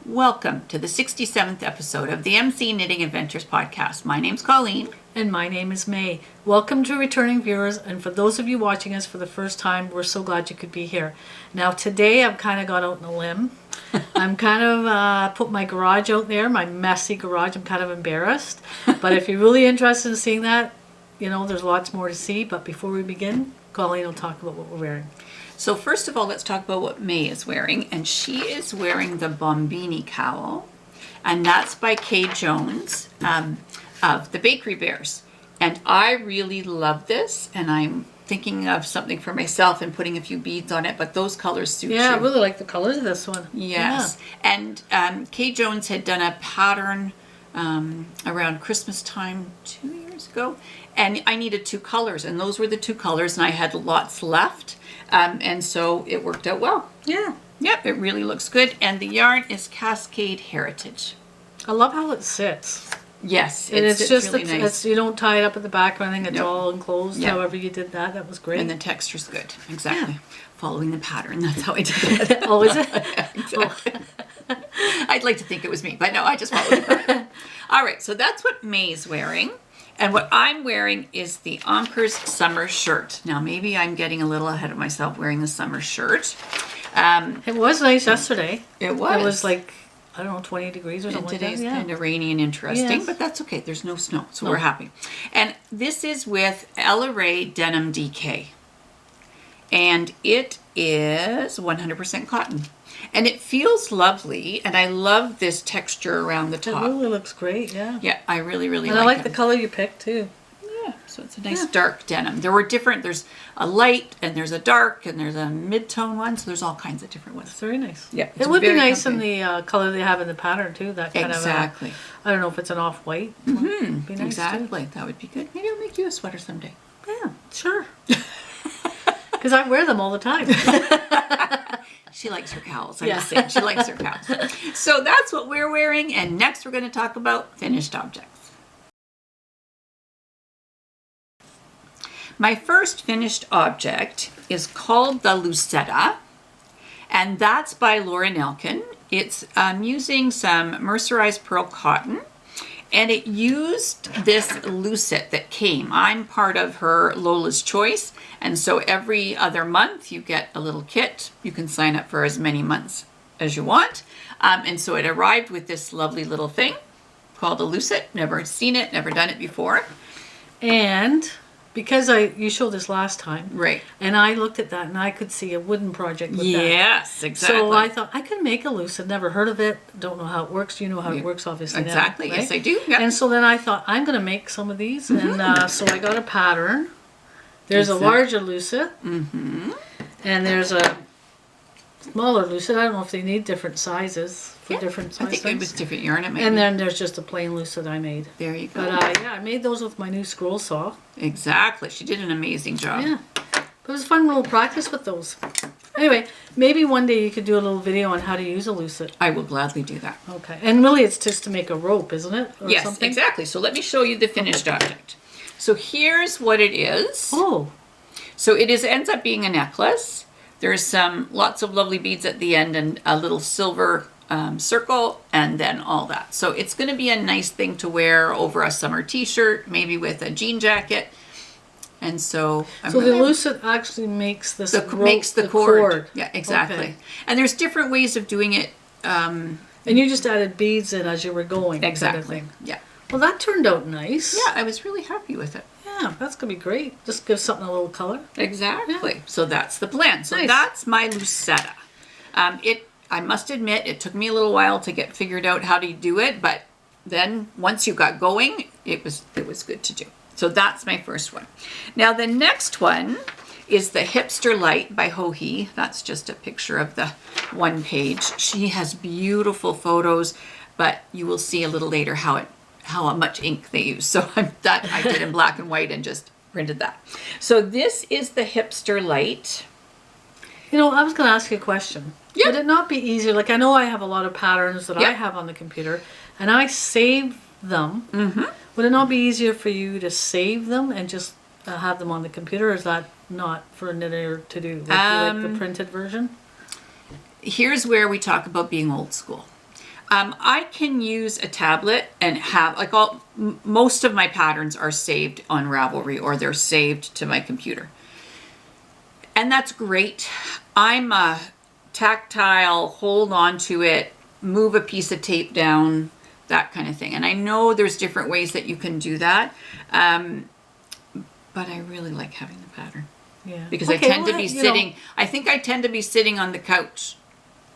Welcome to the 67th episode of the MC Knitting Adventures podcast. My name's Colleen. And my name is May. Welcome to returning viewers, and for those of you watching us for the first time, we're so glad you could be here. Now today I've kind of got out on a limb. I'm kind of put my garage out there, my messy garage. I'm kind of embarrassed. But if you're really interested in seeing that, you know, there's lots more to see. But before we begin, Colleen will talk about what we're wearing. So first of all, let's talk about what May is wearing. And she is wearing the Bombini cowl. And that's by Kay Jones of the Bakery Bears. And I really love this. And I'm thinking of something for myself and putting a few beads on it. But those colors suit you. Yeah, I really like the colors of this one. Yes. Yeah. And Kay Jones had done a pattern around Christmas time 2 years ago. And I needed two colors. And those were the two colors. And I had lots left. And so it worked out well. Yeah. Yep, it really looks good. And the yarn is Cascade Heritage. I love how it sits. Yes, and it's just really nice. You don't tie it up at the back or anything. It's all enclosed. Yep. However you did that, that was great. And the texture's good. Exactly. Yeah. Following the pattern. That's how I did it. Oh, is it? Yeah, exactly. Oh. I'd like to think it was me, but no, I just followed the pattern. All right, so that's what May's wearing. And what I'm wearing is the Anker's summer shirt. Now, maybe I'm getting a little ahead of myself wearing the summer shirt. It was nice yesterday. It was. It was like, I don't know, 20 degrees or something like that. Today's kind of rainy and interesting, but that's okay. There's no snow, so we're happy. And this is with Ella Rae Denim DK. And it is 100% cotton. And it feels lovely, and I love this texture around the top. It really looks great, yeah. Yeah, I really, really like it. And I like the color you picked, too. Yeah, so it's a nice dark denim. There were different, there's a light, and there's a dark, and there's a mid-tone one, so there's all kinds of different ones. It's very nice. Yeah. It would be nice in the color they have in the pattern, too. That kind of, I don't know if it's an off-white. Mm-hmm. Be nice Exactly. Too. That would be good. Maybe I'll make you a sweater someday. Yeah, sure. Because I wear them all the time. She likes her cowls. I'm just saying, she likes her cowls. So that's what we're wearing, and next we're going to talk about finished objects. My first finished object is called the Luceta, and that's by Laura Nelkin. It's using some mercerized pearl cotton, and it used this Luceta that came. I'm part of her Lola's Choice, and so every other month you get a little kit. You can sign up for as many months as you want. And so it arrived with this lovely little thing called a Luceta. Never seen it, never done it before. And because you showed this last time. Right. And I looked at that and I could see a wooden project with that. Yes, exactly. So I thought I could make a Luceta. Never heard of it. Don't know how it works. You know how it works, obviously. Exactly. Now, right? Yes, I do. Yep. And so then I thought I'm going to make some of these. And so I got a pattern. There's a larger Luceta. And there's a smaller Luceta. I don't know if they need different sizes for different sizes. I think it was different yarn. And then there's just a plain Luceta I made. There you go. But I made those with my new scroll saw. Exactly. She did an amazing job. Yeah. But it was a fun little practice with those. Anyway, maybe one day you could do a little video on how to use a Luceta. I will gladly do that. Okay. And really it's just to make a rope, isn't it? Or yes, something? exactly. So let me show you the finished object. So here's what it is. Oh. So it ends up being a necklace. There's lots of lovely beads at the end and a little silver circle and then all that. So it's going to be a nice thing to wear over a summer t-shirt, maybe with a jean jacket. And so the Luceta actually makes this the cord. Yeah, exactly. Okay. And there's different ways of doing it. And you just added beads in as you were going. Exactly. Kind of yeah. Well, that turned out nice. Yeah, I was really happy with it. Yeah, that's going to be great. Just give something a little color. Exactly. Yeah. So that's the plan. So that's my Luceta. I must admit, it took me a little while to get figured out how to do it, but then once you got going, it was good to do. So that's my first one. Now the next one is the Hipster Light by Joji. That's just a picture of the one page. She has beautiful photos, but you will see a little later how much ink they use. So that I did in black and white and just printed that. So this is the Hipster Light. You know, I was going to ask you a question. Yep. Would it not be easier? Like, I know I have a lot of patterns that I have on the computer, and I save them. Would it not be easier for you to save them and just have them on the computer? Or is that not for a knitter to do? Like, you like the printed version? Here's where we talk about being old school. I can use a tablet and have, like, most of my patterns are saved on Ravelry or they're saved to my computer. And that's great. I'm a tactile, hold on to it, move a piece of tape down, that kind of thing. And I know there's different ways that you can do that. But I really like having the pattern. Yeah. Because I tend to be sitting, I think I tend to be sitting on the couch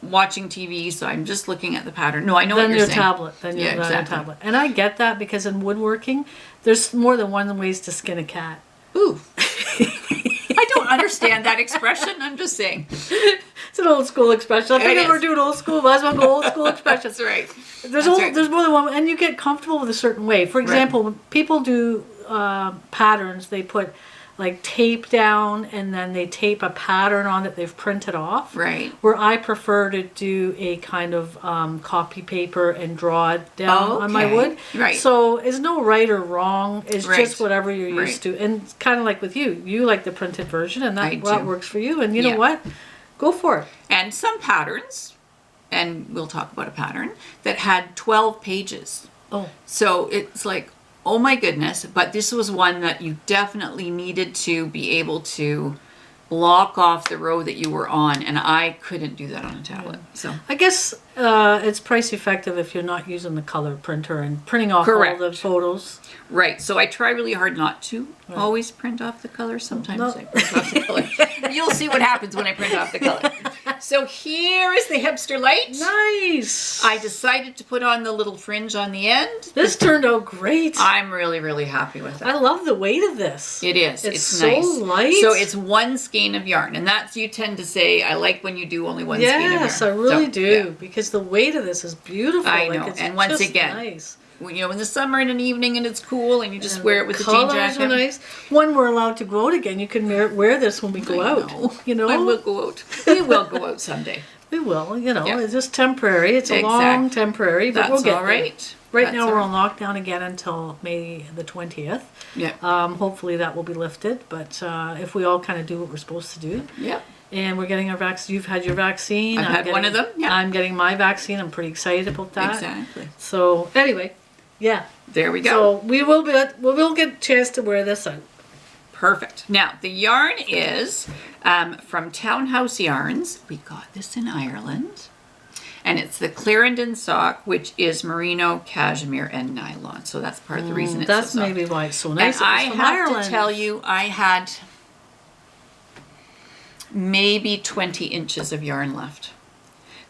watching TV, so I'm just looking at the pattern. No, I know what you're saying. Then you're on your tablet. And I get that because in woodworking, there's more than one ways to skin a cat. Ooh. I don't understand that expression. I'm just saying. It's an old school expression. I think we're doing old school. Might as well go old school expressions. That's right. There's more than one, and you get comfortable with a certain way. For example, when people do patterns, they put like tape down and then they tape a pattern on that they've printed off. Right. Where I prefer to do a kind of copy paper and draw it down on my wood. Right. So it's no right or wrong. It's just whatever you're used to. And it's kind of like with you. You like the printed version and that works for you. And you know what? Go for it. And some patterns, and we'll talk about a pattern, that had 12 pages. Oh. So it's like, oh my goodness, but this was one that you definitely needed to be able to block off the row that you were on, and I couldn't do that on a tablet. So I guess it's price effective if you're not using the color printer and printing off all the photos. Right. So I try really hard not to always print off the color. Sometimes I print off the color. You'll see what happens when I print off the color. So here is the hipster light. Nice. I decided to put on the little fringe on the end. This turned out great. I'm really, really happy with it. I love the weight of this. It is. It's so nice. Light. So it's one skein of yarn. And that's, you tend to say, I like when you do only one skein of yarn. Yes, I really do. Because the weight of this is beautiful. I know. It's and once again, nice. When, in the summer in an evening and it's cool and you just wear it with a jean jacket. Are nice. When we're allowed to go out again, you can wear this when we go out. I will go out. We will go out someday. We will. It's just temporary. It's a long temporary, but we'll get all right. Right now we're on lockdown again until May the 20th. Yeah. Hopefully that will be lifted, but if we all kind of do what we're supposed to do. Yeah. And we're getting our vaccine. You've had your vaccine. I've had one of them. Yeah. I'm getting my vaccine. I'm pretty excited about that. Exactly. So anyway, there we go. So we will get a chance to wear this out. Perfect. Now the yarn is from Townhouse Yarns. We got this in Ireland, and it's the Clarendon sock, which is merino, cashmere, and nylon. So that's part of the reason it's that's so soft. Maybe why it's so nice. And I have to tell you, I had maybe 20 inches of yarn left,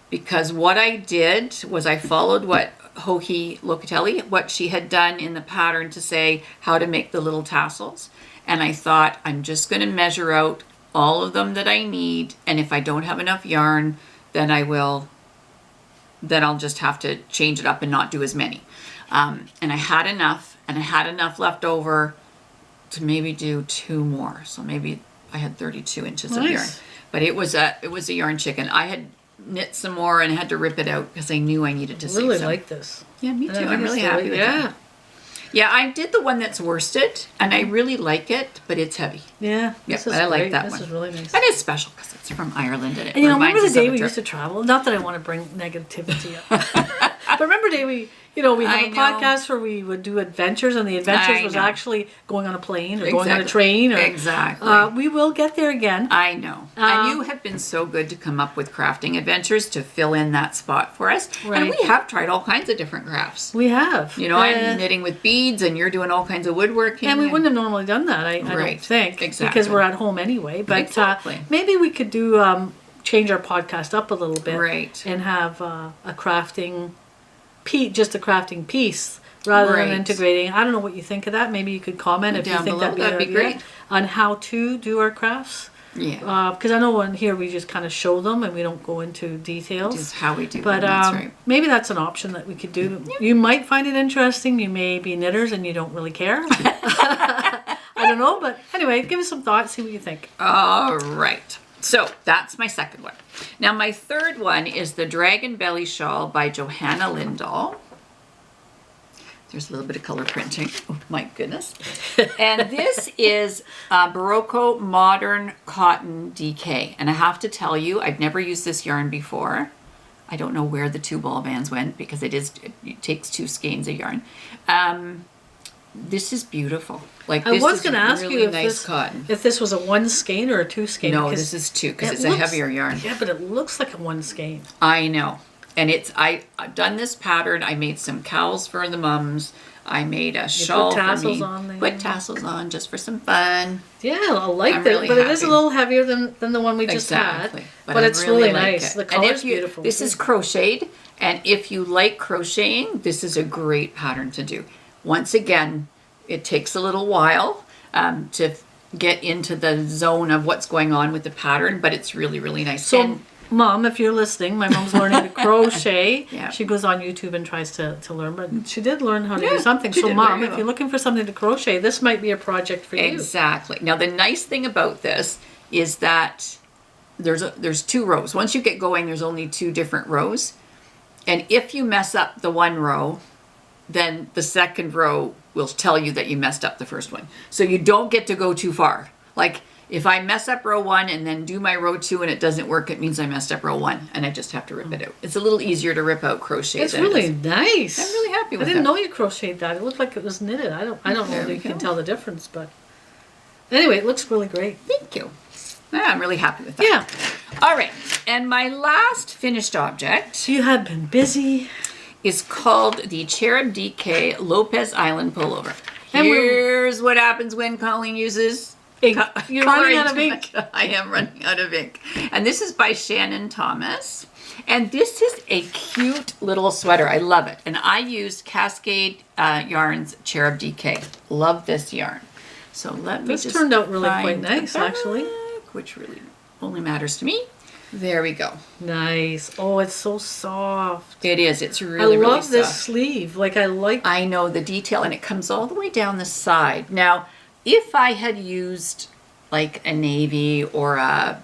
because what I did was I followed what Locatelli, what she had done in the pattern to say how to make the little tassels. And I thought, I'm just going to measure out all of them that I need. And if I don't have enough yarn, then I'll just have to change it up and not do as many. And I had enough, and I had enough left over to maybe do 2 more. So maybe I had 32 inches of yarn. But it was a yarn chicken. I had knit some more and had to rip it out because I knew I needed to save some. I really like this. Yeah, me too. I'm really happy with it. Yeah, I did the one that's worsted, and I really like it, but it's heavy. Yeah, but I like that one. This is really nice. And it's special because it's from Ireland, and it and reminds remember us the day of a we trip. used to travel? Not that I want to bring negativity up. But remember the day we have a podcast where we would do adventures, and the adventures was actually going on a plane or going on a train. Or, we will get there again. I know. And you have been so good to come up with crafting adventures to fill in that spot for us. Right. And we have tried all kinds of different crafts. We have. I'm knitting with beads, and you're doing all kinds of woodworking. And we wouldn't have normally done that, I don't think. Exactly. Because we're at home anyway. But maybe we could do change our podcast up a little bit. Right. And have a crafting just a crafting piece rather than integrating. I don't know what you think of that. Maybe you could comment if you think that'd be great on how to do our crafts. Yeah. Because I know in here we just kind of show them and we don't go into details. Just how we do them. But maybe that's an option that we could do. Yeah. You might find it interesting. You may be knitters and you don't really care. I don't know. But anyway, give us some thoughts. See what you think. All right. So that's my second one. Now my third one is the Dragon Belly Shawl by Johanna Lindahl. There's a little bit of color printing. Oh my goodness. And this is Berroco Modern Cotton DK. And I have to tell you, I've never used this yarn before. I don't know where the 2 ball bands went because it takes 2 skeins of yarn. This is beautiful. Like, I was going to ask really you if nice cotton. if this was a 1 skein or a 2 skein. No, this is 2 because it's a heavier yarn. Yeah, but it looks like a 1 skein. I know. And I've done this pattern. I made some cowls for the mums. I made a shawl put tassels for me. on there. Put tassels on just for some fun. Yeah, I like I'm that. really but it is a happy. little heavier than the one we just Exactly. had. But But I it's really really like nice. it. The And color's if you- beautiful. This is crocheted. And if you like crocheting, this is a great pattern to do. Once again, it takes a little while to get into the zone of what's going on with the pattern, but it's really, really nice. So, And Mom, if you're listening, my mom's learning to crochet. Yeah. She goes on YouTube and tries to learn, but she did learn how to Yeah, do something. she So, did Mom, very if well. you're looking for something to crochet, this might be a project for you. exactly. Now, the nice thing about this is that there's 2 rows. Once you get going, there's only 2 different rows. And if you mess up the 1 row, then the second row will tell you that you messed up the first one. So you don't get to go too far. Like, if I mess up row 1 and then do my row 2 and it doesn't work, it means I messed up row 1 and I just have to rip it out. It's a little easier to rip out crochet. It's than it really is. nice. I'm really happy with I didn't it. know you crocheted that. It looked like it was knitted. I don't know There if we you can go. tell the difference, but anyway, it looks really great. Thank you. Yeah, I'm really happy with that. Yeah. All right. And my last finished object So you had been busy. is called the Cherub DK Lopez Island Pullover. And Here's what happens when Colleen uses Ink. You're running out of coloring ink. to I am running out of ink. And this is by Shannon Thomas. And this is a cute little sweater. I love it. And I used Cascade Yarns Cherub DK. Love this yarn. So let me This just turned out really find quite nice, the actually. back, which really only matters to me. There we go. Nice. Oh, it's so soft. It is. It's really, I really love this soft. sleeve. Like, I like. I know the detail, and it comes all the way down the side. Now, if I had used like a navy or a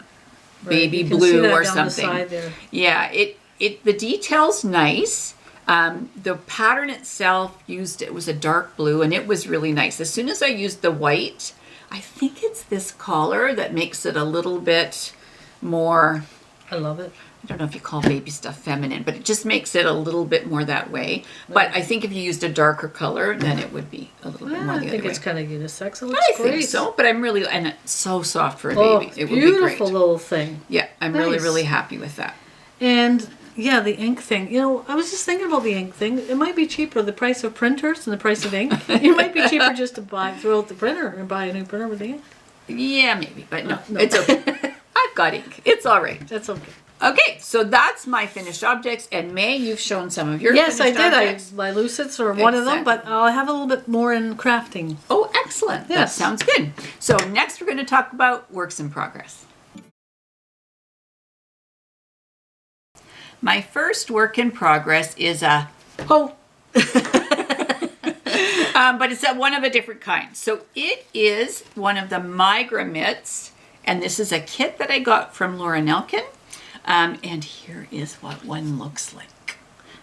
baby you can see blue that or down the something, side there. yeah, the detail's nice. The pattern itself it was a dark blue, and it was really nice. As soon as I used the white, I think it's this collar that makes it a little bit more. I love it. I don't know if you call baby stuff feminine, but it just makes it a little bit more that way. But I think if you used a darker color, then it would be a little bit more I the think other it's way. kind of unisex. It looks I great. think so, but I'm really, and it's so soft for a Oh, baby. It would be great. beautiful little thing. Yeah, I'm really, Nice. really happy with that. And yeah, the ink thing. You know, I was just thinking about the ink thing. It might be cheaper, the price of printers and the price of ink. It might be cheaper just to throw out the printer and buy a new printer with the ink. Yeah, maybe, but no, No. it's okay. I've got ink. It's all right. That's okay. Okay, so that's my finished objects, and May, you've shown some of your Yes, I finished did. objects. My Lucets are one of them, but I'll have a little bit more in crafting. Oh, excellent. That Yes. sounds good. So next we're going to talk about works in progress. My first work in progress is a hoe. But it's one of a different kind. So it is one of the Migra mitts, and this is a kit that I got from Laura Nelkin. And here is what one looks like.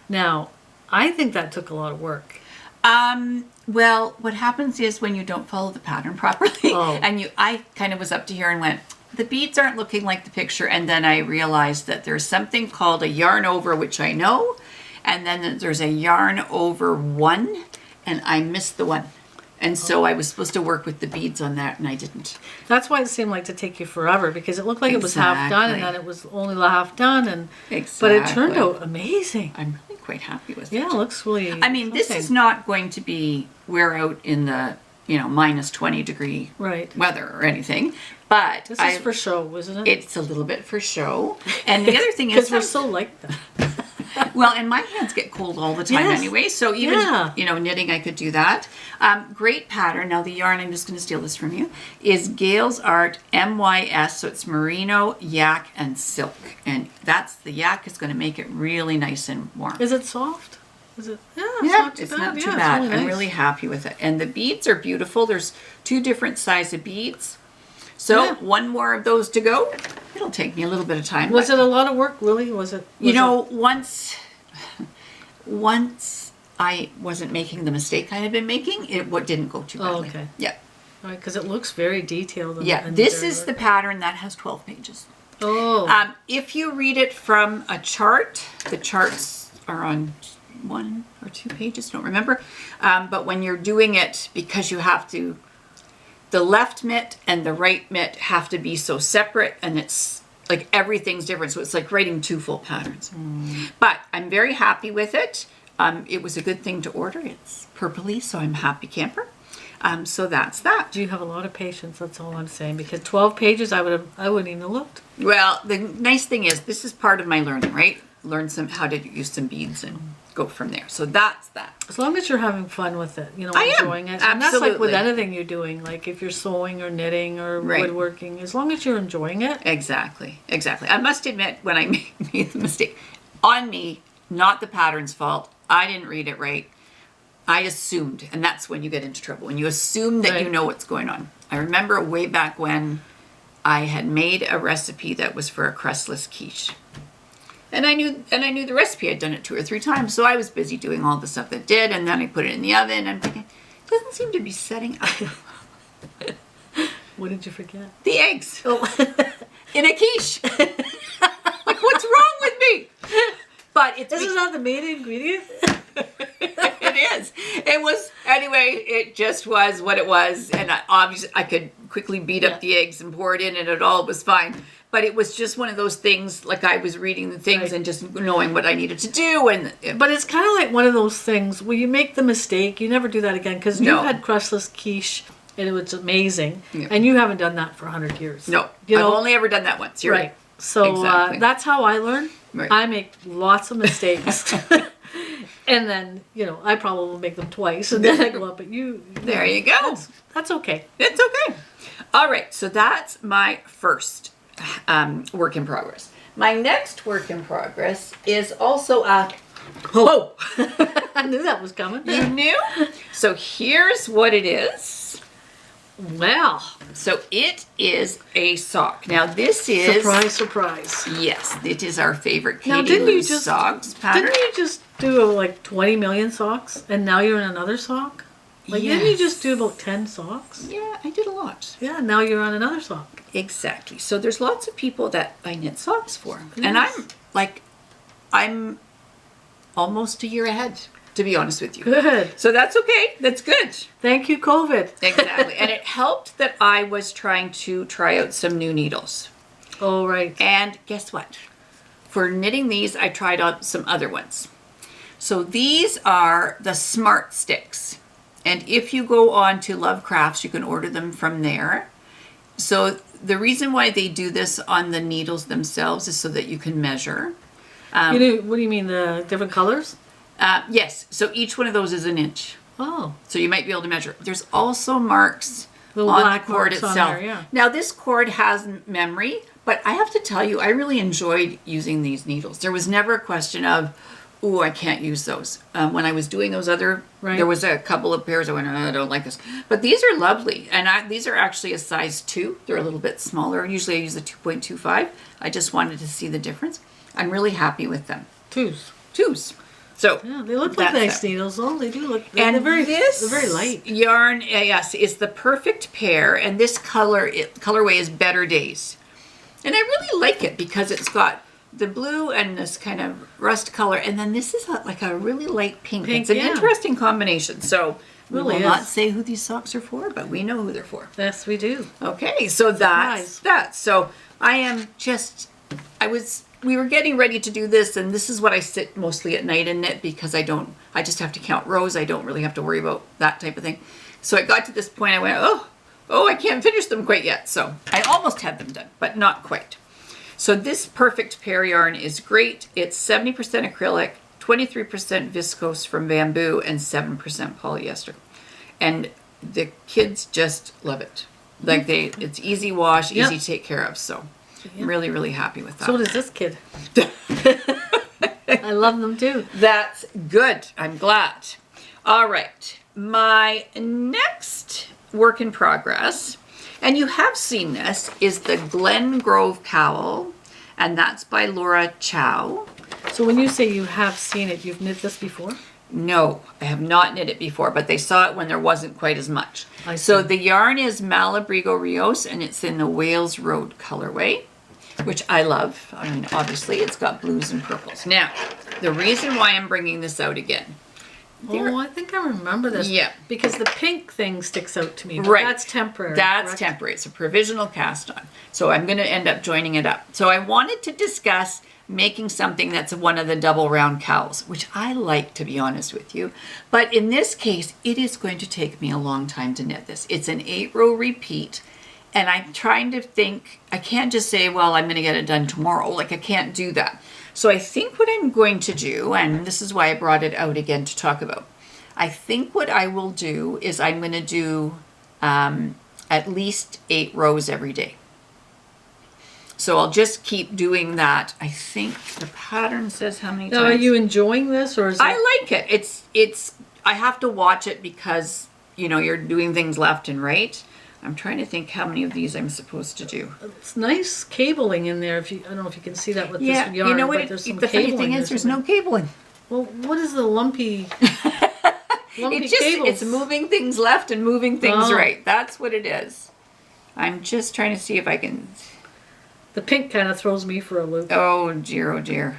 Now, I think that took a lot of work. Well, what happens is when you don't follow the pattern properly, Oh. and I kind of was up to here and went, the beads aren't looking like the picture, and then I realized that there's something called a yarn over, which I know, and then there's a yarn over one, and I missed the one. And so I was supposed to work with the beads on that, and I didn't. That's why it seemed like to take you forever, because it looked like it was half done, and then it was only half done, and but it turned out amazing. I'm really quite happy with it. Yeah, it looks really. I mean, this is not going to be wear out in the, minus 20 degree right. weather or anything, but This is for show, isn't it? it's a little bit for show. And the other thing is, Because we're so like that. well, and my hands get cold all the time Yes. anyway, so even, Yeah. knitting, I could do that. Great pattern. Now the yarn, I'm just going to steal this from you, is Gale's Art MYS, so it's merino, yak, and silk. And the yak is going to make it really nice and warm. Is it soft? Is it? Yeah, It's not too bad. I'm really happy with it. And the beads are beautiful. There's 2 different sizes of beads. So Yeah. one more of those to go. It'll take me a little bit of time. Was but, it a lot of work, really? Was it? once I wasn't making the mistake I had been making, it didn't go too badly. Oh, okay. Yeah. All right, because it looks very detailed. Yeah, this is the pattern that has 12 pages. Oh. If you read it from a chart, the charts are on 1 or 2 pages, don't remember. But when you're doing it, because you have to, the left mitt and the right mitt have to be so separate, and it's like everything's different. So it's like writing 2 full patterns. But I'm very happy with it. It was a good thing to order. It's purpley, so I'm happy camper. So that's that. Do you have a lot of patience? That's all I'm saying. Because 12 pages, I wouldn't even have looked. Well, the nice thing is, this is part of my learning, right? Learn how to use some beads and go from there. So that's that. As long as you're having fun with it, you know, I am, enjoying it. And that's like with absolutely. anything you're doing, like if you're sewing or knitting or Right. woodworking, as long as you're enjoying it. Exactly. I must admit, when I made the mistake, on me, not the pattern's fault. I didn't read it right. I assumed, and that's when you get into trouble, when you assume that you Right. know what's going on. I remember way back when I had made a recipe that was for a crustless quiche. And I knew the recipe. I'd done it 2 or 3 times, so I was busy doing all the stuff that did, and then I put it in the oven, and I'm thinking, it doesn't seem to be setting up. What did you forget? The eggs Oh, in a quiche. Like, what's wrong with me? But it's this is not the main ingredient? it is. It was, anyway, it just was what it was. And obviously I could quickly beat up the eggs and pour it in, and it all was fine. But it was just one of those things, like I was reading the things Right. and just knowing what I needed to do. But it's kind of like one of those things where you make the mistake, you never do that again. Because No. you've had crustless quiche, and it was amazing. Yeah. And you haven't done that for 100 years. No, You I've know? only ever done that once. You're right. So Exactly. that's how I learn. Right. I make lots of mistakes. And then, you know, I probably will make them twice. And then I go up, but There you go. That's okay. It's okay. All right, so that's my first work in progress. My next work in progress is also a... Whoa! I knew that was coming. You knew? So here's what it is. Well, So it is a sock. Now this is... surprise, surprise. Yes, it is our favorite Katy Now, didn't you Lou's just socks pattern. Didn't you just do like 20 million socks, and now you're in another sock? Like, didn't you Yes. just do about 10 socks? Yeah, I did a lot. Yeah, now you're on another sock. Exactly. So there's lots of people that I knit socks for. And Yes. I'm almost a year ahead, to be honest with you. Good. So that's okay. That's good. Thank you, COVID. Exactly. And it helped that I was trying to try out some new needles. Oh, right. And guess what? For knitting these, I tried out some other ones. So these are the Smart Sticks. And if you go on to Love Crafts, you can order them from there. So the reason why they do this on the needles themselves is so that you can measure. What do you mean, the different colors? Yes, so each one of those is an inch. Oh, So you might be able to measure. There's also marks Little on the black cord marks on itself. there, yeah. Now this cord has memory, but I have to tell you, I really enjoyed using these needles. There was never a question of, ooh, I can't use those. When I was doing those other, Right. there was a couple of pairs I went, I don't like this. But these are lovely, and these are actually a size 2. They're a little bit smaller. Usually I use a 2.25. I just wanted to see the difference. I'm really happy with them. twos. 2s. So Yeah, they look like that's nice it. needles, though. They do look. And they're this very light. yarn, yes, is the perfect pair. And this colorway is Better Days. And I really like it because it's got the blue and this kind of rust color. And then this is like a really light pink. Pink, It's an yeah. interesting combination. So we Really will not is. say who these socks are for, but we know who they're for. Yes, we do. Okay, so that's Surprise. that. So I am just, we were getting ready to do this, and this is what I sit mostly at night and knit because I just have to count rows. I don't really have to worry about that type of thing. So I got to this point, I went, oh, I can't finish them quite yet. So I almost had them done, but not quite. So this perfect pair yarn is great. It's 70% acrylic, 23% viscose from bamboo, and 7% polyester. And the kids just love it. Like it's easy wash, Yep. easy to take care of. So I'm really, really happy with that. So does this kid. I love them too. That's good. I'm glad. All right. My next work in progress, and you have seen this, is the Glengrove Cowl, and that's by Chau. So when you say you have seen it, you've knit this before? No, I have not knit it before, but they saw it when there wasn't quite as much. I So see. the yarn is Malabrigo Rios, and it's in the Wales Road colorway, which I love. I mean, obviously it's got blues and purples. Now, the reason why I'm bringing this out again. Oh, I think I remember this. Yeah. Because the pink thing sticks out to me. But Right. That's temporary. That's correct? temporary. It's a provisional cast on. So I'm going to end up joining it up. So I wanted to discuss making something that's one of the double round cowls, which I like, to be honest with you. But in this case, it is going to take me a long time to knit this. It's an 8-row repeat. And I'm trying to think, I can't just say, well, I'm going to get it done tomorrow. Like, I can't do that. So I think what I'm going to do, and this is why I brought it out again to talk about, I think what I will do is I'm going to do at least 8 rows every day. So I'll just keep doing that. I think the pattern says how many Now, times. are you enjoying this, or is it? I like it. It's. I have to watch it because, you know, you're doing things left and right. I'm trying to think how many of these I'm supposed to do. It's nice cabling in there. If you, I don't know if you can see that with Yeah, this yarn. you know but what? there's some The funny cabling thing or is, there's something. no cabling. Well, what is the lumpy? Lumpy It's just cables. it's moving things left and moving things Oh. right. That's what it is. I'm just trying to see if I can. The pink kind of throws me for a loop. Oh dear, oh dear.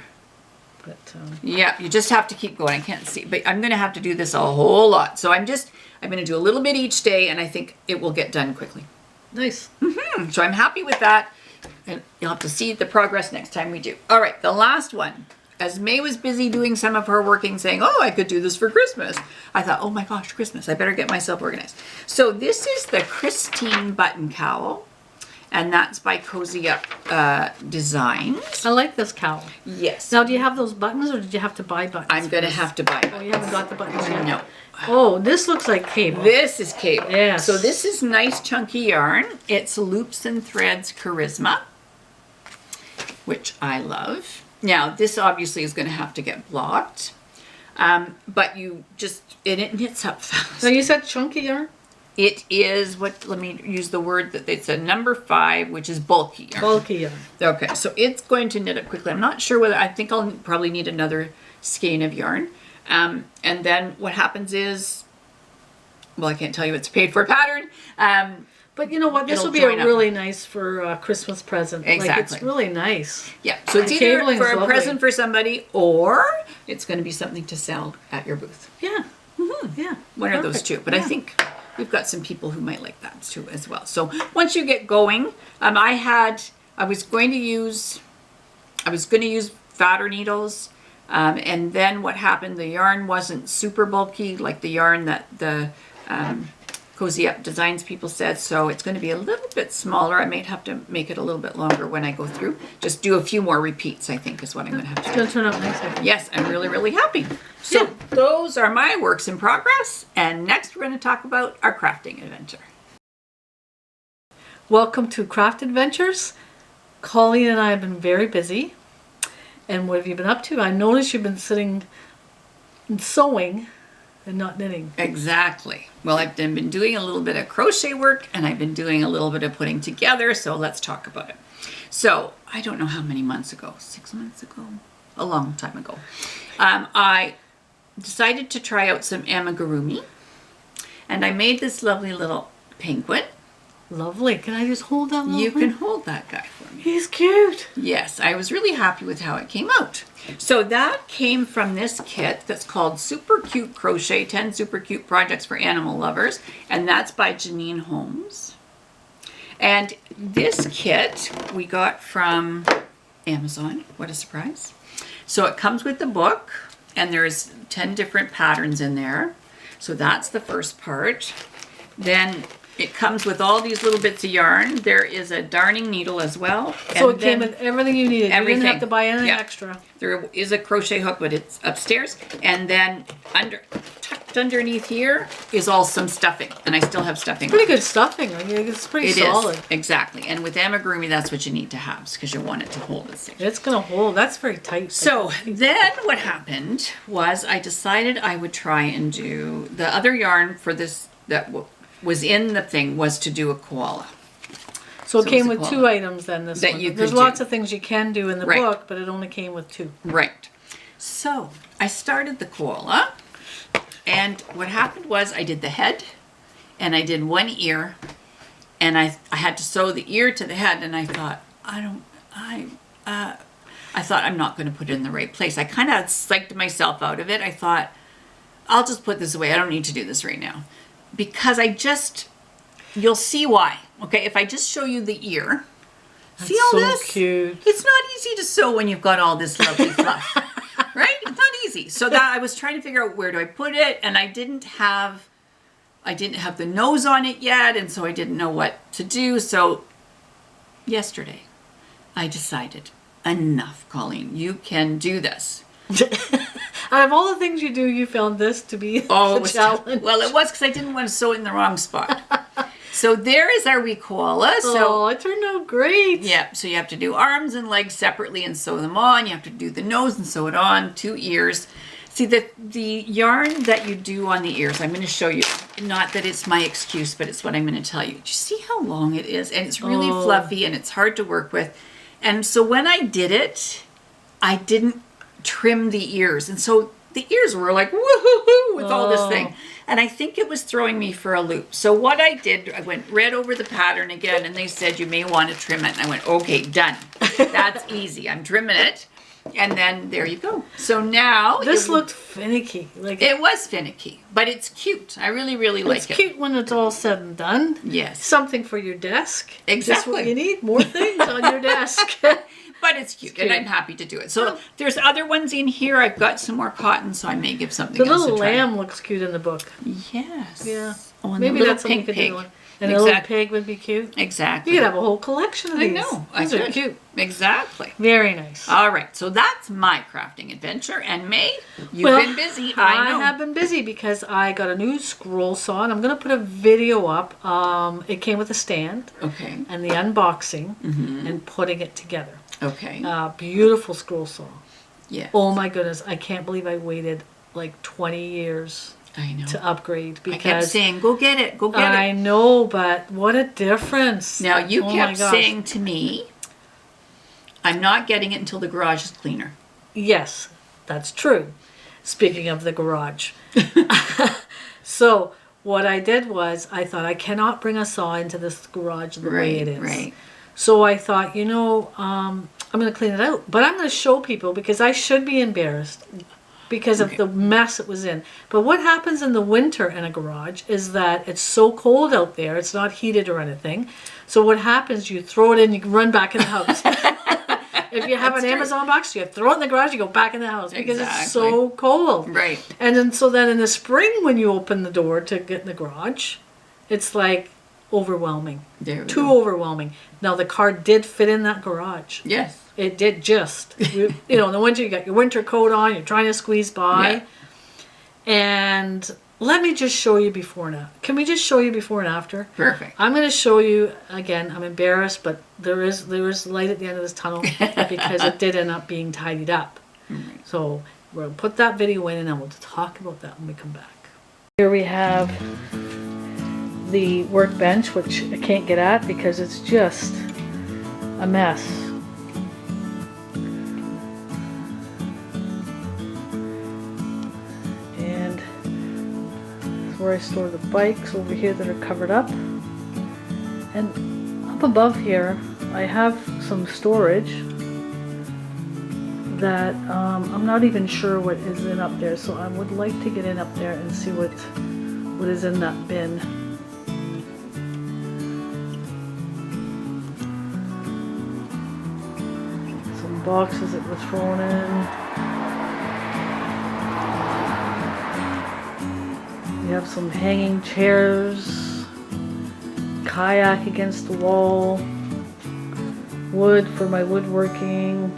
But Yeah, you just have to keep going. I can't see, but I'm going to have to do this a whole lot. So I'm going to do a little bit each day, and I think it will get done quickly. nice. So I'm happy with that, and you'll have to see the progress next time we do. All right, the last one. As May was busy doing some of her working, saying, oh, I could do this for Christmas, I thought, oh my gosh, Christmas, I better get myself organized. So this is the Christine button cowl, and that's by Cozy Up Designs. I like this cowl. Yes. Now, do you have those buttons, or did you have to buy buttons? I'm going to have to buy Oh, you haven't got the buttons yet? No. Oh, this looks like cable. This is cable. Yes. So this is nice chunky yarn. It's Loops and Threads Charisma, which I love. Now, this obviously is going to have to get blocked, but you just, and it knits up fast. So you said chunky yarn? It is, let me use the word that it's a number 5, which is bulky yarn. Bulky yarn. Okay, so it's going to knit up quickly. I'm not sure whether, I think I'll probably need another skein of yarn. And then what happens is, well, I can't tell you it's a paid for pattern. But you know what? This It'll will be join a up. really nice for a Christmas present. Like, Exactly. it's really nice. Yeah, so it's The either cabling's for a lovely. present for somebody, or it's going to be something to sell at your booth. Yeah. Yeah. One of those Perfect. two. But I Yeah. think we've got some people who might like that too as well. So once you get going, I was going to use fatter needles, and then what happened? The yarn wasn't super bulky like the yarn that the Cozy Up Designs people said, so it's going to be a little bit smaller. I may have to make it a little bit longer when I go through. Just do a few more repeats, I think, is what I'm going to have to It's do. going to turn out nice. I think. Yes, I'm really, really happy. So Yeah. those are my works in progress. And next we're going to talk about our crafting adventure. Welcome to Craft Adventures. Colleen and I have been very busy. And what have you been up to? I noticed you've been sitting and sewing and not knitting. Exactly. Well, I've been doing a little bit of crochet work, and I've been doing a little bit of putting together, so let's talk about it. So I don't know how many months ago, 6 months ago, a long time ago, I decided to try out some amigurumi, and I made this lovely little penguin. Lovely. Can I just hold that little You thing? can hold that guy for me. He's cute. Yes, I was really happy with how it came out. So that came from this kit that's called Super Cute Crochet, 10 Super Cute Projects for Animal Lovers, and that's by Janine Holmes. And this kit we got from Amazon. What a surprise. So it comes with the book, and there's 10 different patterns in there. So that's the first part. Then it comes with all these little bits of yarn. There is a darning needle as well. So And it came then with everything you needed. You everything. didn't have to buy anything Yeah. extra. There is a crochet hook, but it's upstairs. And then tucked underneath here is all some stuffing. And I still have stuffing. Pretty good stuffing. I mean, it's pretty It solid. is, exactly. And with amigurumi, that's what you need to have, because you want it to hold its thing. It's going to hold. That's very tight. So then what happened was I decided I would try and do the other yarn for this that was in the thing was to do a koala. So it So came it's a with 2 koala. items then, this That one. you There's could lots do. of things you can do in the Right. book, but it only came with 2. Right. So I started the koala, And what happened was I did the head and I did one ear, and I had to sew the ear to the head, and I thought, I thought I'm not going to put it in the right place. I kind of psyched myself out of it. I thought, I'll just put this away. I don't need to do this right now. Because you'll see why. Okay, if I just show you the ear. That's see all so this? Cute. It's not easy to sew when you've got all this lovely fluff. Right? It's not easy. So that I was trying to figure out where do I put it, and I didn't have the nose on it yet, and so I didn't know what to do. So yesterday I decided, enough, Colleen. You can do this. Out of all the things you do, you found this to be the challenge. Well, it was because I didn't want to sew it in the wrong spot. So there is our wee koala. Oh, it turned out great. Yeah, so you have to do arms and legs separately and sew them on. You have to do the nose and sew it on, 2 ears. See, the yarn that you do on the ears, I'm going to show you. Not that it's my excuse, but it's what I'm going to tell you. Do you see how long it is? And it's really fluffy and it's hard to work with. And so when I did it, I didn't trim the ears. And so the ears were like, woohoo, with all this thing. And I think it was throwing me for a loop. So what I did, I read over the pattern again, and they said you may want to trim it. And I went, okay, done. That's easy. I'm trimming it. And then there you go. So now this looked finicky. Like it was finicky, but it's cute. I really, really like it. It's cute when it's all said and done. Yes. Something for your desk. Exactly. That's what you need. More things on your desk. But it's cute, and I'm happy to do it. So there's other ones in here. I've got some more cotton, so I may give something else a try. The little lamb looks cute in the book. Yes. Yeah. Oh, and maybe that's something you could do. And a little pig would be cute. Exactly. You could have a whole collection of these. I know. These are cute. Exactly. Very nice. All right. So that's my crafting adventure. And May, you've been busy. I know. I have been busy because I got a new scroll saw, and I'm going to put a video up. It came with a stand. Okay. And the unboxing and putting it together. Okay. Beautiful scroll saw. Yeah. Oh my goodness. I can't believe I waited like 20 years. I know. To upgrade because I kept saying, go get it, go get it. I know, but what a difference. Now, you kept saying to me, I'm not getting it until the garage is cleaner. Yes, that's true. Speaking of the garage. So, what I did was, I thought, I cannot bring a saw into this garage the way it is. Right. So, I thought, I'm going to clean it out. But I'm going to show people because I should be embarrassed. Because of the mess it was in. But what happens in the winter in a garage is that it's so cold out there, it's not heated or anything. So what happens, you throw it in, you can run back in the house. If you have an Amazon box, you throw it in the garage, you go back in the house because it's so cold. Right. And then in the spring when you open the door to get in the garage, it's like overwhelming. Too overwhelming. Now the car did fit in that garage. Yes. It did just. In the winter, you got your winter coat on, you're trying to squeeze by. Yeah. And let me just show you before and after. Can we just show you before and after? Perfect. I'm going to show you, again, I'm embarrassed, but there is light at the end of this tunnel because it did end up being tidied up. Mm-hmm. So we'll put that video in and then we'll talk about that when we come back. Here we have the workbench, which I can't get at because it's just a mess. Where I store the bikes over here that are covered up, and up above here I have some storage that I'm not even sure what is in up there, so I would like to get in up there and see what is in that bin. Some boxes that were thrown in. We have some hanging chairs, kayak against the wall, wood for my woodworking,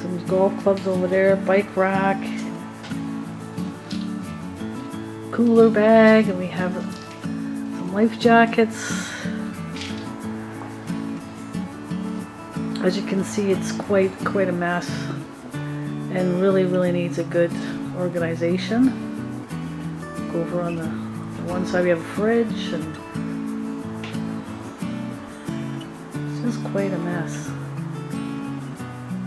some golf clubs over there, bike rack, cooler bag, and we have some life jackets. As you can see, it's quite a mess and really needs a good organization. Go over on the one side we have a fridge and Just quite a mess.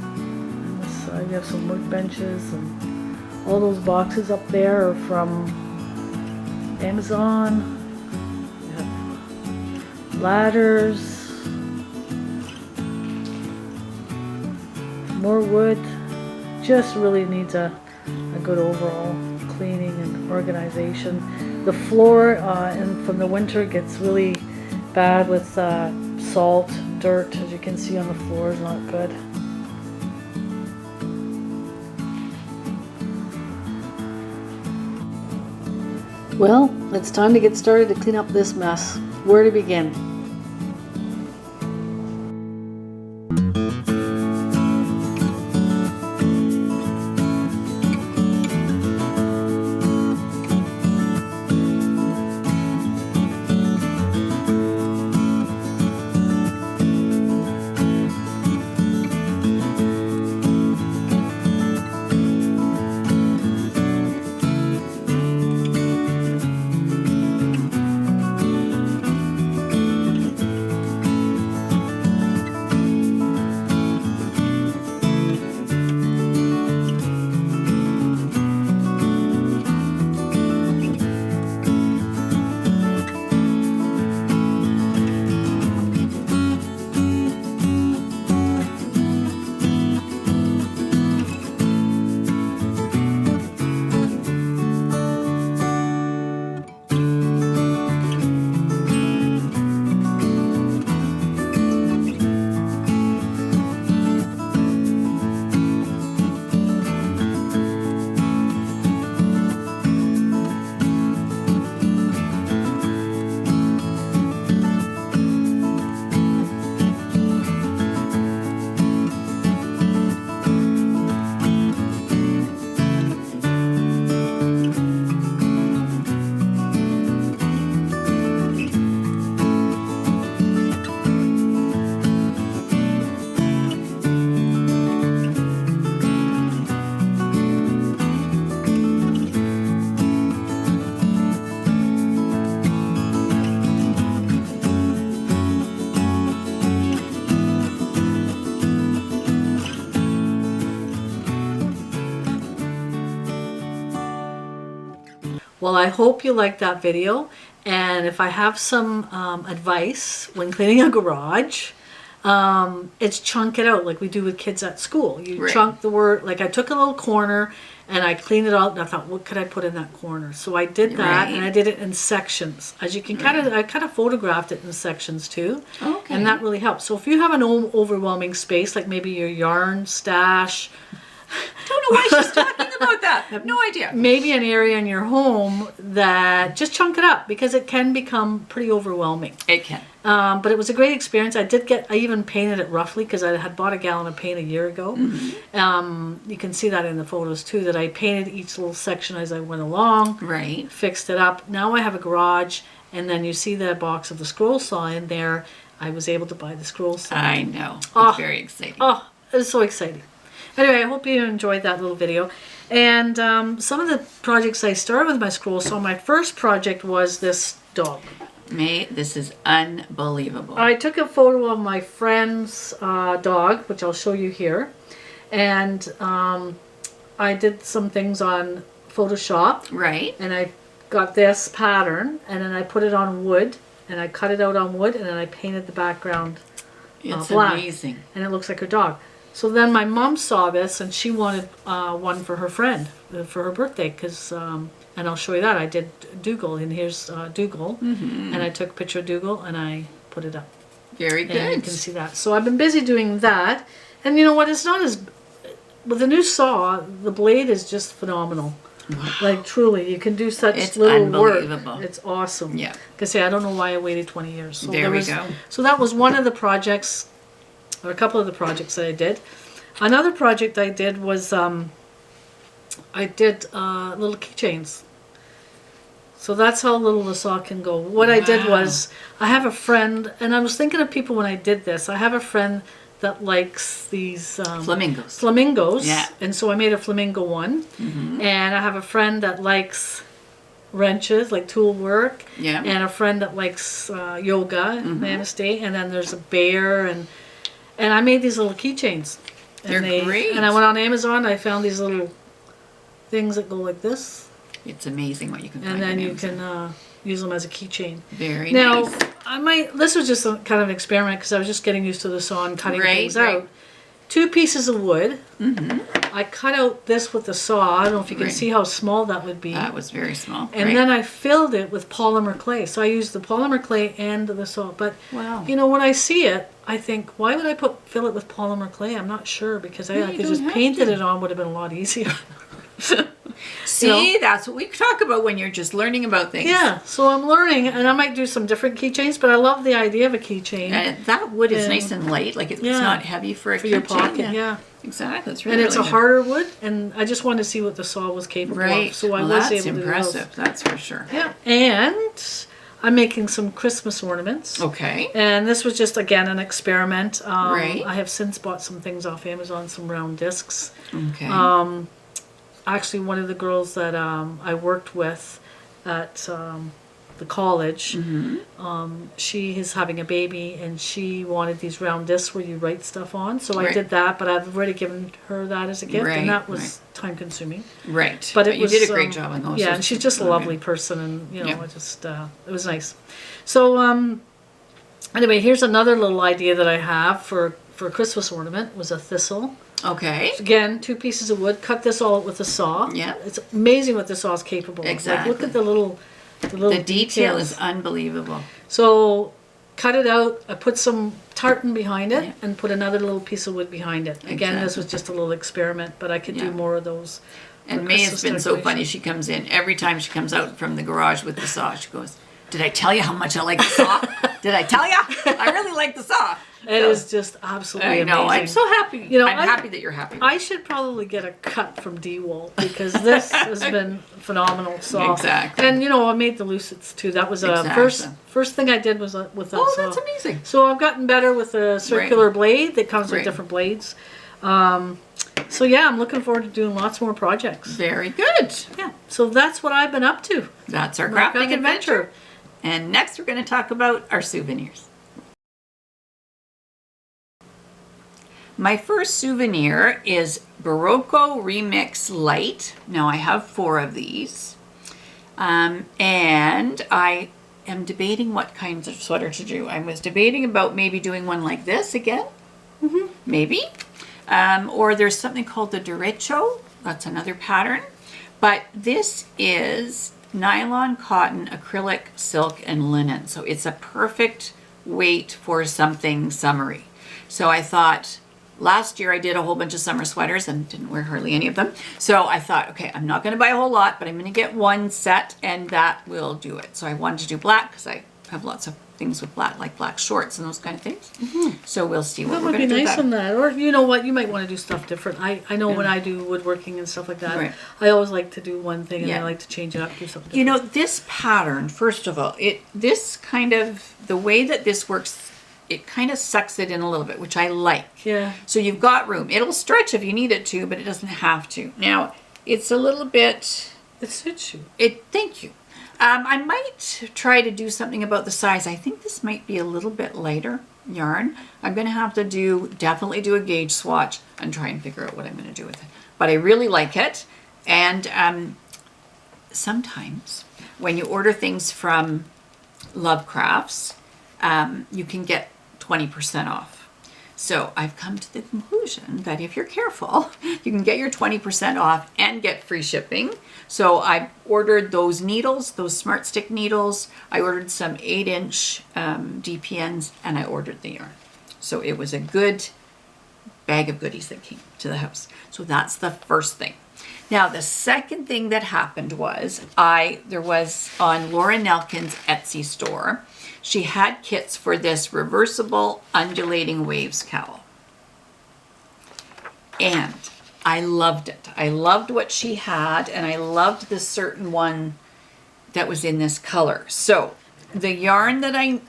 On this side we have some workbenches, and all those boxes up there are from Amazon. We have ladders, more wood. Just really needs a good overall cleaning and organization. The floor from the winter gets really bad with salt, dirt, as you can see on the floor is not good. Well, it's time to get started to clean up this mess. Where to begin? Well, I hope you liked that video, and if I have some advice when cleaning a garage, it's chunk it out like we do with kids at school. You chunk the word, like I took a little corner and I cleaned it out and I thought, what could I put in that corner? So I did that, and I did it in sections. As you can I kind of photographed it in sections too, and that really helps. So if you have an overwhelming space, like maybe your yarn stash, don't know why she's talking about that. I have no idea. Maybe an area in your home that just chunk it up, because it can become pretty overwhelming. It can. But it was a great experience. I even painted it roughly because I had bought a gallon of paint a year ago. Mm-hmm. You can see that in the photos too, that I painted each little section as I went along. Right. Fixed it up. Now I have a garage, and then you see the box of the scroll saw in there. I was able to buy the scroll saw. I know. It's very exciting. Oh, it was so exciting. Anyway, I hope you enjoyed that little video. And some of the projects I started with my scroll saw, my first project was this dog. May, this is unbelievable. I took a photo of my friend's dog, which I'll show you here. And I did some things on Photoshop. Right. And I got this pattern, and then I put it on wood, and I cut it out on wood, and then I painted the background black. Amazing. And it looks like her dog. So then my mom saw this, and she wanted one for her friend for her birthday, because, and I'll show you that. I did Dougal, and here's Dougal, and I took a picture of Dougal, and I put it up. Very good. And you can see that. So I've been busy doing that, and you know what? It's not as, with the new saw, the blade is just phenomenal. Wow. Like, truly, you can do such little work. It's awesome. Yeah. Because I don't know why I waited 20 years. So there we go. So that was one of the projects, or a couple of the projects that I did. Another project I did was I did little keychains. So that's how little the saw can go. What I did was, I have a friend, and I was thinking of people when I did this. I have a friend that likes these flamingos. Flamingos. Yeah. And so I made a flamingo one. And I have a friend that likes wrenches, like tool work. Yeah. And a friend that likes yoga, Namaste. And then there's a bear, and I made these little keychains. They're great. And I went on Amazon. I found these little things that go like this. It's amazing what you can find. And then on you Amazon. can use them as a keychain. Very now, nice. This was just a kind of an experiment because I was just getting used to the saw and cutting things Right. out. 2 pieces of wood. I cut out this with the saw. I don't know if you can Right. see how small that would be. That was very small. And right. then I filled it with polymer clay. So I used the polymer clay and the saw. But, Wow. you know, when I see it, I think, why would I fill it with polymer clay? I'm not sure because I could just painted it on would have been a lot easier. See, that's what we talk about when you're just learning about things. Yeah, so I'm learning, and I might do some different keychains, but I love the idea of a keychain. And that wood is And- nice and light. Like it's Yeah. not heavy for a For your keychain. pocket, yeah. Exactly. It's really, And it's really a good. harder wood, and I just wanted to see what the saw was capable Right. of. So I well, was that's able to impressive. That's for sure. do those. Yeah, and I'm making some Christmas ornaments. Okay. And this was just, again, an experiment. Right. I have since bought some things off Amazon, some round discs. Okay. Actually, one of the girls that I worked with at the college, she is having a baby, and she wanted these round discs where you write stuff on. So I Right. did that, but I've already given her that as a gift, Right, and that was right. time consuming. right. But it you was, did a great job on those. Yeah, Those and she's are just a really lovely good. person, and you know, Yeah. it was nice. So anyway, here's another little idea that I have for a Christmas ornament. Was a thistle. Okay. Again, 2 pieces of wood. Cut this all out with a saw. Yeah. It's amazing what the saw is capable of. Exactly. Like, look at the little The detail details. is unbelievable. So cut it out. I put some tartan behind it Yeah. and put another little piece of wood behind it. Again, this Exactly. was just a little experiment, but I could Yeah. do more of those. And for May has Christmas been so decoration. funny. She comes in every time she comes out from the garage with the saw. She goes, "Did I tell you how much I like the saw? Did I tell you? I really like the saw." It is just absolutely I know. amazing. I'm so happy. You know, I'm happy that you're happy. I should probably get a cut from D-Wall because this has been phenomenal. So Exactly. And you know, I made the Lucets too. That was a Exactly. first thing I did was with that Oh, saw. that's amazing. So I've gotten better with the circular blade that comes Right. with different blades. So yeah, I'm looking forward to doing lots more projects. Very good. Yeah. So that's what I've been up to. That's our My crafting adventure. And next we're going to talk about our souvenirs. My first souvenir is Berroco Remix Light. Now I have 4 of these. And I am debating what kinds of sweater to do. I was debating about maybe doing one like this again. Maybe. Or there's something called the Derecho. That's another pattern. But this is nylon, cotton, acrylic, silk, and linen. So it's a perfect weight for something summery. So I thought, last year I did a whole bunch of summer sweaters and didn't wear hardly any of them. So I thought, okay, I'm not going to buy a whole lot, but I'm going to get one set and that will do it. So I wanted to do black because I have lots of things with black, like black shorts and those kind of things. So we'll see what That we're would going be to do. nice with on that. Or you know what, you might want to do stuff different. I know when I do woodworking and stuff like that, Right. I always like to do one thing and Yeah. I like to change it up, do something different. You know, this pattern, first of all, this kind of, the way that this works, it kind of sucks it in a little bit, which I like. Yeah. So you've got room. It'll stretch if you need it to, but it doesn't have to. Now, it's a little bit, It suits you. thank you. I might try to do something about the size. I think this might be a little bit lighter yarn. I'm going to have to definitely do a gauge swatch and try and figure out what I'm going to do with it. But I really like it. And sometimes when you order things from Love Crafts, you can get 20% off. So I've come to the conclusion that if you're careful, you can get your 20% off and get free shipping. So I ordered those needles, those Smart Stick needles. I ordered some 8-inch DPNs and I ordered the yarn. So it was a good bag of goodies that came to the house. So that's the first thing. Now, the second thing that happened was there was on Laura Nelkin's Etsy store, she had kits for this reversible undulating waves cowl. And I loved it. I loved what she had, and I loved this certain one that was in this color. So the yarn that I,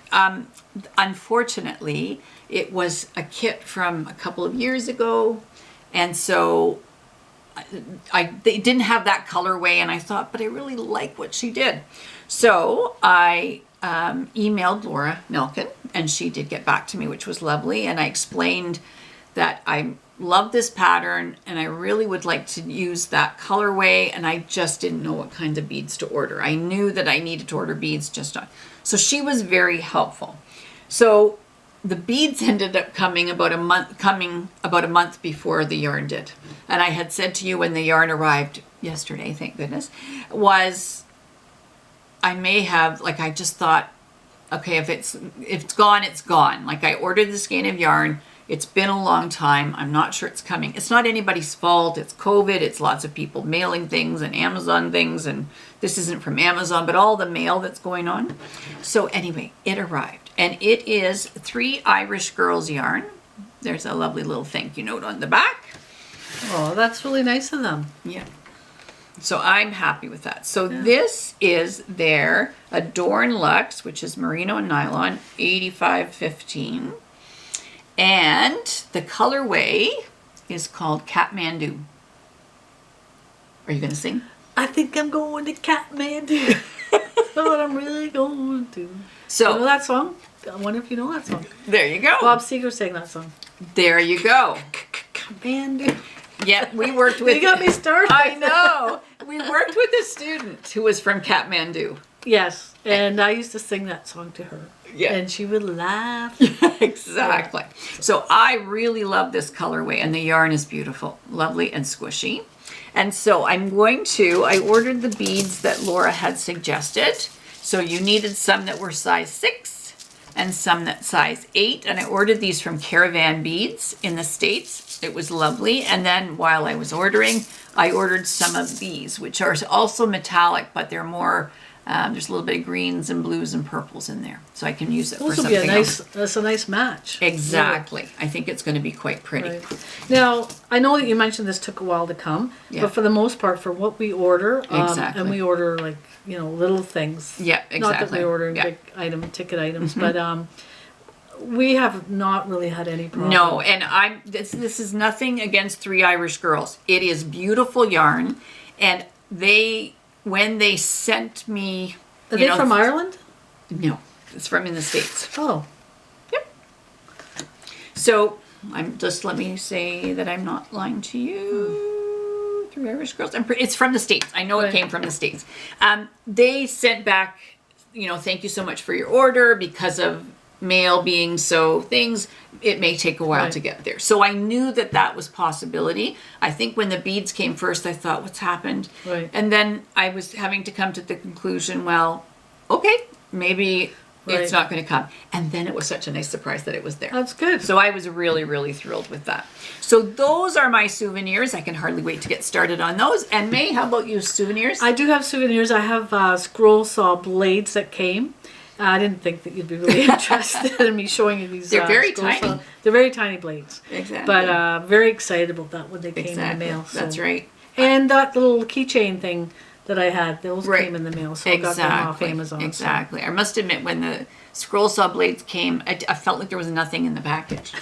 unfortunately, it was a kit from a couple of years ago, and so they didn't have that colorway, and I thought, but I really like what she did. So I emailed Laura Nelkin, and she did get back to me, which was lovely. And I explained that I love this pattern and I really would like to use that colorway, and I just didn't know what kinds of beads to order. I knew that I needed to order beads just on. So she was very helpful. So the beads ended up coming about a month before the yarn did. And I had said to you when the yarn arrived yesterday, thank goodness, was I may have, like, I just thought, okay, if it's gone, it's gone. Like, I ordered this skein of yarn. It's been a long time. I'm not sure it's coming. It's not anybody's fault. It's COVID. It's lots of people mailing things and Amazon things. And this isn't from Amazon, but all the mail that's going on. So anyway, it arrived. And it is 3 Irish Girls yarn. There's a lovely little thank you note on the back. Oh, that's really nice of them. Yeah. So I'm happy with that. So this is their Adorn Luxe, which is merino and nylon, 8515. And the colorway is called Kathmandu. Are you going to sing? I think I'm going to Kathmandu. That's what I'm really going to. So, you know that song? I wonder if you know that song. There you go. Bob Seger sang that song. There you go. Kathmandu. Yeah, we worked with... You got me started. I know. We worked with a student who was from Kathmandu. Yes, and I used to sing that song to her. Yeah. And she would laugh. Exactly. So I really love this colorway, and the yarn is beautiful, lovely and squishy. And so I ordered the beads that Laura had suggested. So you needed some that were size 6 and some that size 8. And I ordered these from Caravan Beads in the States. It was lovely. And then while I was ordering, I ordered some of these, which are also metallic, but they're more... there's a little bit of greens and blues and purples in there, so I can use it for something else. That's a nice match. Exactly. Yeah. I think it's going to be quite pretty. Right. Now, I know that you mentioned this took a while to come, but for the most part, for what we order, and we order like, little things. Yeah, exactly. Not that we order big ticket items, but we have not really had any problem. No, and this is nothing against 3 Irish Girls. It is beautiful yarn, and when they sent me... Are they from Ireland? No, it's from in the States. Oh. Yep. So, let me say that I'm not lying to you. 3 Irish Girls. It's from the States. I know it came from the States. They sent back, thank you so much for your order. Because of mail being it may take a while to get there. So I knew that was possibility. I think when the beads came first, I thought, what's happened? Right. And then I was having to come to the conclusion, well, okay, maybe it's not going to come. And then it was such a nice surprise that it was there. That's good. So I was really, really thrilled with that. So those are my souvenirs. I can hardly wait to get started on those. And May, how about you, souvenirs? I do have souvenirs. I have scroll saw blades that came. I didn't think that you'd be really interested in me showing you these. They're very tiny. They're very tiny blades. Exactly. But very excited about that when they came in the mail. So. That's right. And that little keychain thing that I had, those came in the mail. So I got them off Amazon. Exactly. So. I must admit, when the scroll saw blades came, I felt like there was nothing in the package.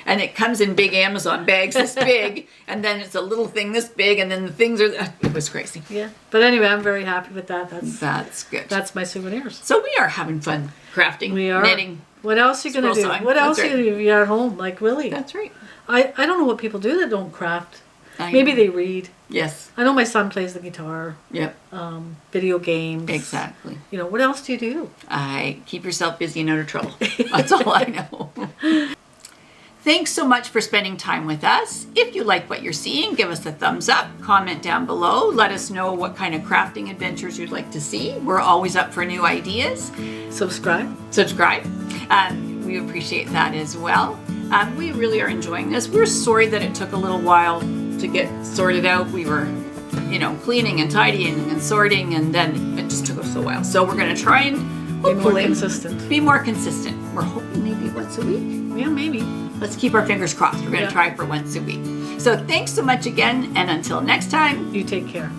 And it comes in big Amazon bags this big, and then it's a little thing this big, and then the things are... It was crazy. Yeah. But anyway, I'm very happy with that. That's good. That's my souvenirs. So we are having fun crafting, knitting. What else are you going to do? What else are you going to do if you're at home? Like, really? That's right. I don't know what people do that don't craft. Maybe they read. Yes. I know my son plays the guitar. Yep. Video games. Exactly. What else do you do? Keep yourself busy and out of trouble. That's all I know. Thanks so much for spending time with us. If you like what you're seeing, give us a thumbs up, comment down below, let us know what kind of crafting adventures you'd like to see. We're always up for new ideas. Subscribe. We appreciate that as well. We really are enjoying this. We're sorry that it took a little while to get sorted out. We were, cleaning and tidying and sorting, and then it just took us a while. So we're going to try and hopefully be more consistent. We're hoping maybe once a week. Yeah, maybe. Let's keep our fingers crossed. We're going to try for once a week. So thanks so much again, and until next time, you take care.